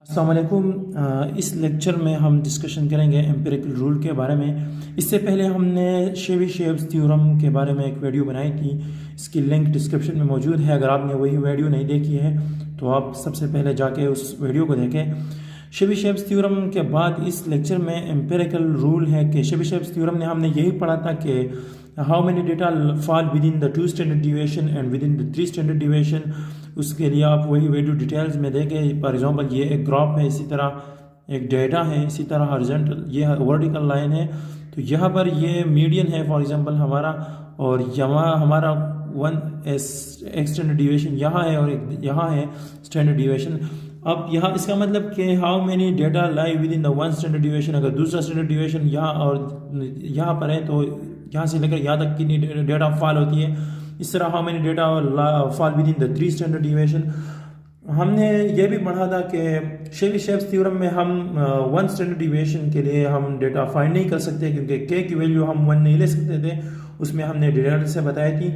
अस्सलाम वालेकुम। इस लेक्चर में हम डिस्कशन करेंगे एम्पिरिकल रूल के बारे में। इससे पहले हमने शेबीशेव्स थ्योरम के बारे में एक वीडियो बनाई थी, इसकी लिंक डिस्क्रिप्शन में मौजूद है। अगर आपने वही वीडियो नहीं देखी है तो आप सबसे पहले जाके उस वीडियो को देखें। शेबीशेव्स थ्योरम के बाद इस लेक्चर में एम्पिरिकल रूल है कि शेबीशेव्स थ्योरम ने हमने यही पढ़ा था कि how many data fall within the 2 standard deviation and with in the 3 standard deviation. उसके लिए आप वही वीडियो डिटेल्स में देखें। फॉर एग्जांपल ये एक ग्राफ है, इसी तरह एक डेटा है, इसी तरह हॉरिजॉन्टल ये वर्टिकल लाइन है। तो यहाँ पर ये मीडियन है फॉर एग्जांपल हमारा, और यहाँ हमारा 1 स्टैंडर्ड डिविएशन यहाँ है और एक यहाँ है स्टैंडर्ड डिविएशन। अब यहाँ इसका मतलब कि how many data lie with in the 1 standard deviation. अगर दूसरा स्टैंडर्ड डिविएशन यहाँ और यहाँ पर है तो यहाँ से लेकर यहाँ तक कितनी डेटा फॉल होती है। इस तरह how many data fall within the 3 standard deviation. हमने ये भी पढ़ा था कि शेबीशेव्स थ्योरम में हम 1 स्टैंडर्ड डिविएशन के लिए हम डेटा फाइंड नहीं कर सकते, क्योंकि के की वैल्यू हम 1 नहीं ले सकते थे, उसमें हमने डिटेल से बताई थी।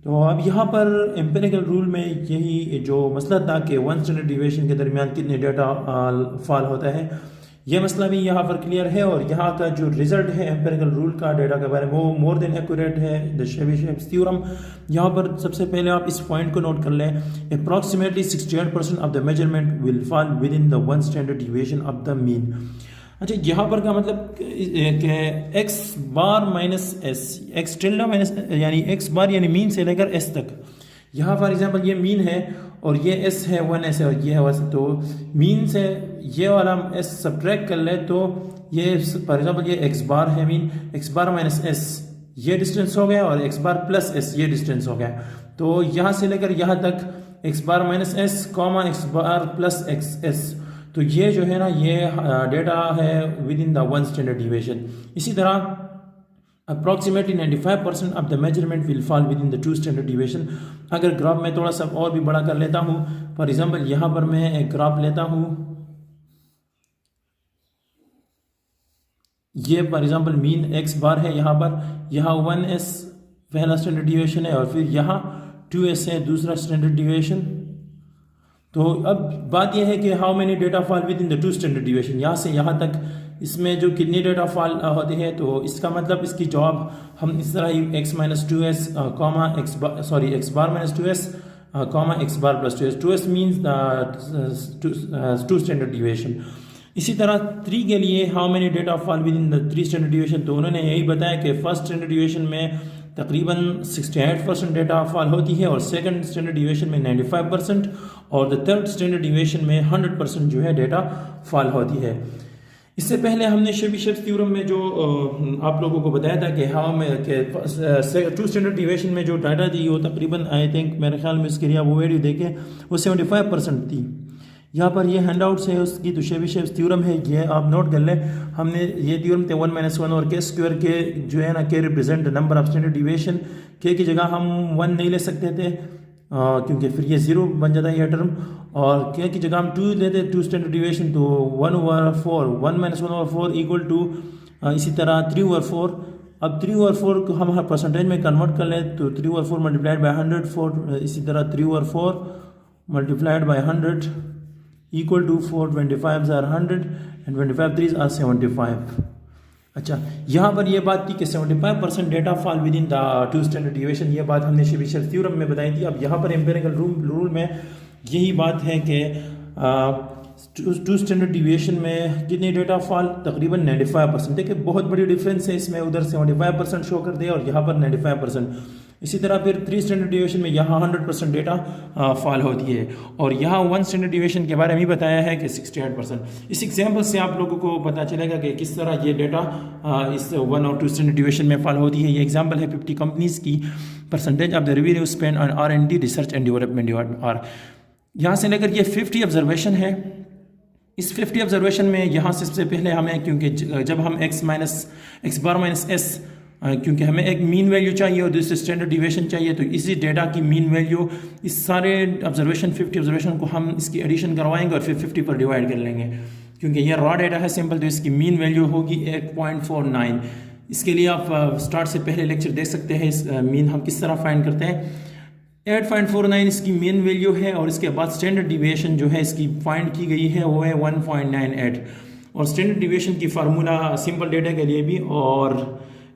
तो अब यहाँ पर एम्पिरिकल रूल में यही जो मसला था कि 1 स्टैंडर्ड डिविएशन के दरमियान कितने डेटा फॉल होता है, यह मसला भी यहाँ पर क्लियर है। और यहाँ का जो रिजल्ट है एम्पिरिकल रूल का डेटा के बारे में वो मोर देन एक्यूरेट है द शेबीशेव्स थ्योरम। यहाँ पर सबसे पहले आप इस पॉइंट को नोट कर लें, approximately 68% of the measurement will fall within the 1 standard deviation of the mean. अच्छा, यहाँ पर का मतलब कि x bar minus s, x tilde minus यानी एक्स बार यानी मीन से लेकर एस तक। यहाँ फॉर एग्जांपल ये मीन है और ये एस है 1s है और ये है 1, तो मीन से ये वाला एस सब्ट्रैक्ट कर ले तो ये फॉर एग्जांपल ये एक्स बार है mean, x bar minus S ये डिस्टेंस हो गया और एक्स बार प्लस एस ये डिस्टेंस हो गया। तो यहाँ से लेकर यहाँ तक x bar minus S comma x bar plus x S, तो ये जो है ना ये डेटा है with in the 1 standard deviation. इसी तरह approximately 95% of the measurement will fall within the 2 standard deviation. अगर ग्राफ में थोड़ा सा और भी बड़ा कर लेता हूँ, फॉर एग्जांपल यहाँ पर मैं एक ग्राफ लेता हूँ, ये फॉर एग्जांपल मीन एक्स बार है, यहाँ पर यहाँ 1s पहला स्टैंडर्ड डिविएशन है और फिर यहाँ 2s है दूसरा स्टैंडर्ड डिविएशन। तो अब बात यह है कि how many data fall within the 2 standard deviation, यहाँ से यहाँ तक इसमें जो कितनी डेटा फॉल होते हैं। तो इसका मतलब इसकी जवाब हम इस तरह ही x minus 2s comma x bar minus 2s comma x bar plus 2s, 2s means 2 standard deviation. इसी तरह 3 के लिए how many data fall within the 3 standard deviation, तो उन्होंने यही बताया कि फर्स्ट स्टैंडर्ड डिविएशन में तकरीबन 68% डेटा फॉल होती है और सेकंड स्टैंडर्ड डिविएशन में 95% और द थर्ड स्टैंडर्ड डिविएशन में 100% जो है डेटा फॉल होती है। इससे पहले हमने शेबीशेव्स थ्योरम में जो आप लोगों को बताया था कि हाउ में 2 स्टैंडर्ड डिविएशन में जो डाटा थी वो तकरीबन आई थिंक मेरे ख्याल में इसके लिए वो वीडियो देखें वो 75% थी। यहाँ पर ये हैंडआउट्स है उसकी, तो शेबीशेव्स थ्योरम है ये आप नोट कर लें। हमने ये थ्योरम थे 1 - 1 और के स्क्वायर के जो है ना के represent number of standard deviation, के की जगह हम 1 नहीं ले सकते थे क्योंकि फिर ये 0 बन जाता है ये टर्म, और के की जगह हम 2 लेते 2 स्टैंडर्ड डिविएशन, तो 1/4 1 - 1/4 इक्वल टू इसी तरह 3/4। अब 3/4 को हम परसेंटेज में कन्वर्ट कर लें तो 3/4 मल्टीप्लाइड बाई 100, इसी तरह 3/4 multiplied by 100 equal to 425 are 100 and 25 3 are 75। अच्छा, यहाँ पर ये बात थी कि 75% data fall within the 2 standard deviation, ये बात हमने शेबीशेव्स थ्योरम में बताई थी। अब यहाँ पर एम्पिरिकल रूल में यही बात है कि 2 स्टैंडर्ड डिविएशन में कितनी डेटा फॉल, तकरीबन 95%। देखिए बहुत बड़ी डिफरेंस है इसमें, उधर 75% शो कर दिया और यहाँ पर 95%। इसी तरह फिर 3 स्टैंडर्ड डिविएशन में यहाँ 100% डेटा फॉल होती है और यहाँ 1 स्टैंडर्ड डिविएशन के बारे में बताया है कि 68%। इस एग्जाम्पल से आप लोगों को पता चलेगा कि किस तरह ये डेटा इस 1 और 2 स्टैंडर्ड डिविएशन में फॉल होती है। ये एग्जाम्पल है 50 कंपनीज की percentage of the revenue spend on R&D research and development, और यहाँ से लेकर ये 50 ऑब्जर्वेशन है। इस 50 ऑब्जर्वेशन में यहाँ से सबसे पहले हमें, क्योंकि जब हम एक्स बार माइनस एस, क्योंकि हमें एक मीन वैल्यू चाहिए और दूसरे स्टैंडर्ड डिविएशन चाहिए, तो इसी डेटा की मीन वैल्यू इस सारे ऑब्जर्वेशन 50 ऑब्जर्वेशन को हम इसकी एडिशन करवाएंगे और फिर 50 पर डिवाइड कर लेंगे। क्योंकि ये रॉ डेटा है सिंपल, तो इसकी मीन वैल्यू होगी 8.49। इसके लिए आप स्टार्ट से पहले लेक्चर देख सकते हैं इस मीन हम किस तरह फाइंड करते हैं। 8.49 इसकी मेन वैल्यू है और इसके बाद स्टैंडर्ड डिविएशन जो है इसकी फाइंड की गई है वो है 1.98 और स्टैंडर्ड डिविएशन की फार्मूला सिंपल डेटा के लिए भी और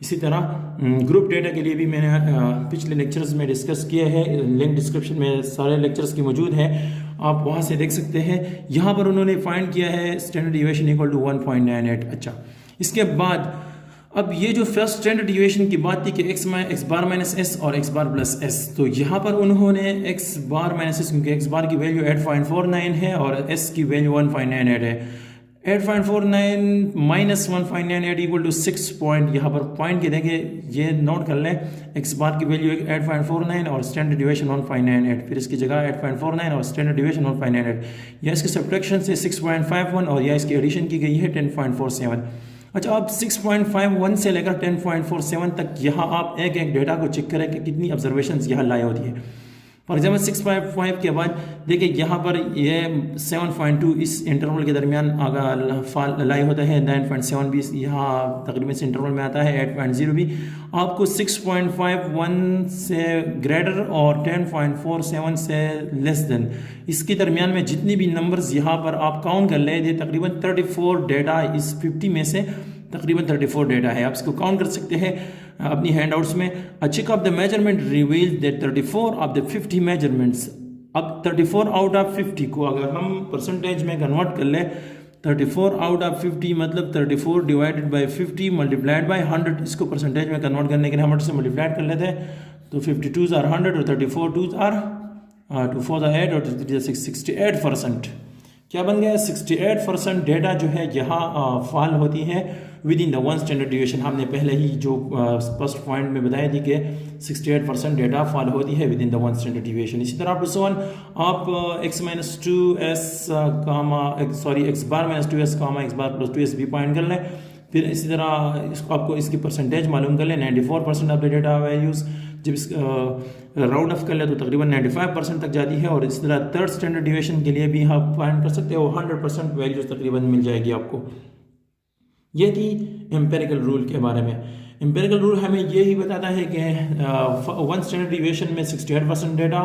इसी तरह ग्रुप डेटा के लिए भी मैंने पिछले लेक्चर्स में डिस्कस किया है। लिंक डिस्क्रिप्शन में सारे लेक्चर्स की मौजूद है, आप वहाँ से देख सकते हैं। यहाँ पर उन्होंने फाइंड किया है स्टैंडर्ड डिविएशन इक्वल टू 1.98। अच्छा, इसके बाद अब ये जो फर्स्ट स्टैंडर्ड डिविएशन की बात थी कि एक्स बार माइनस एस और एक्स बार प्लस एस, तो यहाँ पर उन्होंने एक्स बार माइनस एस, क्योंकि एक्स बार की वैल्यू 8.49 है और एस की वैल्यू 1.98 है, 8.49 माइनस 1.98 इक्वल टू 6 पॉइंट, यहाँ पर पॉइंट के देखें, ये नोट कर लें, एक्स बार की वैल्यू 8.49 और स्टैंडर्ड डिविएशन 1.98, फिर इसकी जगह 8.49 और स्टैंडर्ड डिविएशन 1.98, या इसके सब्ट्रैक्शन से 6.51 और या इसकी एडिशन की गई है 10.47। अच्छा, अब 6.51 से लेकर 10.47 तक यहाँ आप एक एक डेटा को चेक करें कि कितनी ऑब्जर्वेशंस यहाँ लाई होती है। फॉर एग्जाम्पल 6.5 के बाद देखिए यहाँ पर ये 7.2 इस इंटरवल के दरमियान फाल लाई होता है, 9.7 भी यहाँ तकरीबन इस इंटरवल में आता है, 8.0 भी आपको 6.51 से ग्रेटर और 10.47 से लेस देन, इसके दरमियान में जितनी भी नंबर्स यहाँ पर आप काउंट कर ले, तकरीबन 34 डेटा इस 50 में से तकरीबन 34 डेटा है, आप इसको काउंट कर सकते हैं अपनी हैंडआउट्स में। A check of the measurement reveals that 34 of the 50 measurements, अब 34 आउट ऑफ 50 को अगर हम परसेंटेज में कन्वर्ट कर ले, 34 आउट ऑफ 50 मतलब 34 डिवाइडेड बाय 50 मल्टीप्लाइड बाय 100, इसको परसेंटेज में कन्वर्ट करने के लिए 100 से मल्टीप्लाइड कर लेते हैं, तो 52 आर 100 और 34 2 आर 2 4 8 और 68%। क्या बन गया? 68% डेटा जो है यहाँ फॉल होती है with in the one standard deviation. हमने पहले ही जो फर्स्ट पॉइंट में बताया थी कि 68% डेटा फॉल होती है with in the one standard deviation. इसी तरह आप x minus 2s x bar minus 2s x bar plus 2s भी पॉइंट कर लें, फिर इसी तरह आपको इसकी परसेंटेज मालूम कर लें, 94% ऑफ द डेटा वैल्यूज़ जब इस राउंड ऑफ कर ले तो तकरीबन 95% तक जाती है। और इस तरह थर्ड स्टैंडर्ड डिविएशन के लिए भी आप फाइंड कर सकते हो, 100% वैल्यूज तकरीबन मिल जाएगी आपको। ये थी एम्पेरिकल रूल के बारे में। एम्पेरिकल रूल हमें ये ही बताता है कि वन स्टैंडर्ड डिविएशन में 68% डेटा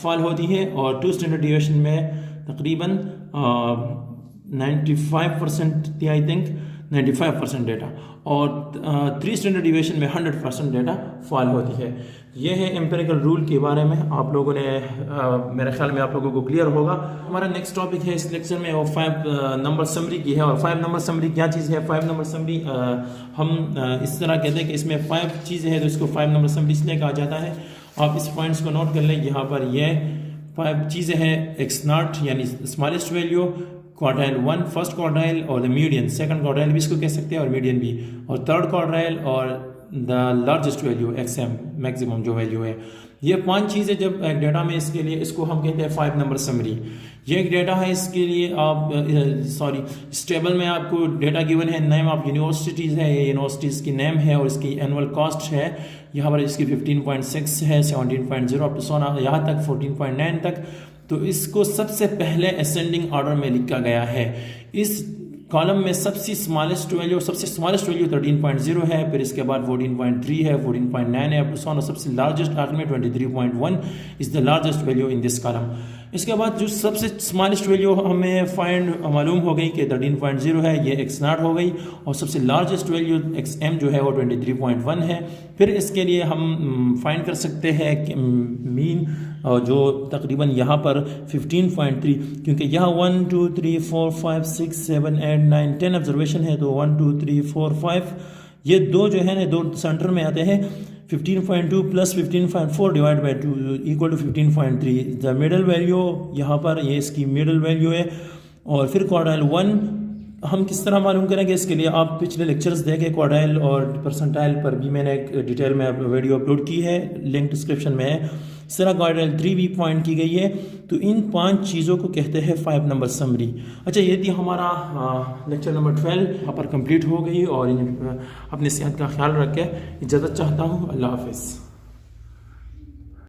फॉल होती है और टू स्टैंडर्ड डिविएशन में तकरीबन 95% थी, आई थिंक 95% डेटा, और 3 स्टैंडर्ड डिविएशन में 100% डेटा फॉल होती है। यह है एम्पेरिकल रूल के बारे में। आप लोगों ने मेरे ख्याल में आप लोगों को क्लियर होगा। हमारा नेक्स्ट टॉपिक है इस लेक्चर में वो 5 नंबर समरी की है। और 5 नंबर समरी क्या चीज़ है? 5 नंबर समरी हम इस तरह कहते हैं कि इसमें 5 चीज़ें हैं तो इसको 5 नंबर समरी इसलिए कहा जाता है। आप इस पॉइंट्स को नोट कर लें। यहाँ पर ये 5 चीज़ें हैं, x0 यानी smallest value, quartile 1 first quartile, और द मीडियन सेकंड क्वार्टाइल भी इसको कह सकते हैं और मीडियन भी, और थर्ड क्वार्टाइल और the largest value XM maximum जो वैल्यू है। ये 5 चीज़ें जब एक डेटा में इसके लिए इसको हम कहते हैं 5 नंबर समरी। ये एक डेटा है, इसके लिए आप इस टेबल में आपको डेटा गिवन है, नेम ऑफ यूनिवर्सिटीज़ है, ये यूनिवर्सिटीज़ की नेम है और इसकी एनुअल कॉस्ट है। यहाँ पर इसकी 15.6 है, 17.0 अप टू सोना यहाँ तक 14.9 तक। तो इसको सबसे पहले असेंडिंग ऑर्डर में लिखा गया है। इस कॉलम में सबसे स्मॉलेस्ट वैल्यू 13.0 है, फिर इसके बाद 14.3 है, 14.9 है, अप टू सोना सबसे लार्जेस्ट आखिर में 23.1 is the largest value in this column. इसके बाद जो सबसे स्मॉलेस्ट वैल्यू हमें फाइंड मालूम हो गई कि 13.0 है, ये x0 हो गई, और सबसे लार्जेस्ट वैल्यू xm जो है वो 23.1 है। फिर इसके लिए हम फाइंड कर सकते हैं कि मीन जो तकरीबन यहाँ पर 15.3, क्योंकि यहाँ 1 2 3 4 5 6 7 8 9 10 ऑब्जर्वेशन है, तो 1 2 3 4 5 ये दो जो है ना दो सेंटर में आते हैं। 15.2 plus 15.4 divide by 2 equal to 15.3 the middle value, यहाँ पर ये इसकी मिडल वैल्यू है। और फिर क्वार्टाइल 1 हम किस तरह मालूम करेंगे, इसके लिए आप पिछले लेक्चर्स देखें। क्वार्टाइल और परसेंटाइल पर भी मैंने एक डिटेल में वीडियो अपलोड की है, लिंक डिस्क्रिप्शन में है। इस तरह क्वार्टाइल 3 भी पॉइंट की गई है। तो इन 5 चीज़ों को कहते हैं 5 नंबर समरी। अच्छा, ये थी हमारा लेक्चर नंबर 12 यहाँ पर कंप्लीट हो गई। और अपनी सेहत का ख्याल रखें। इजाज़त चाहता हूँ। अल्लाह हाफिज़।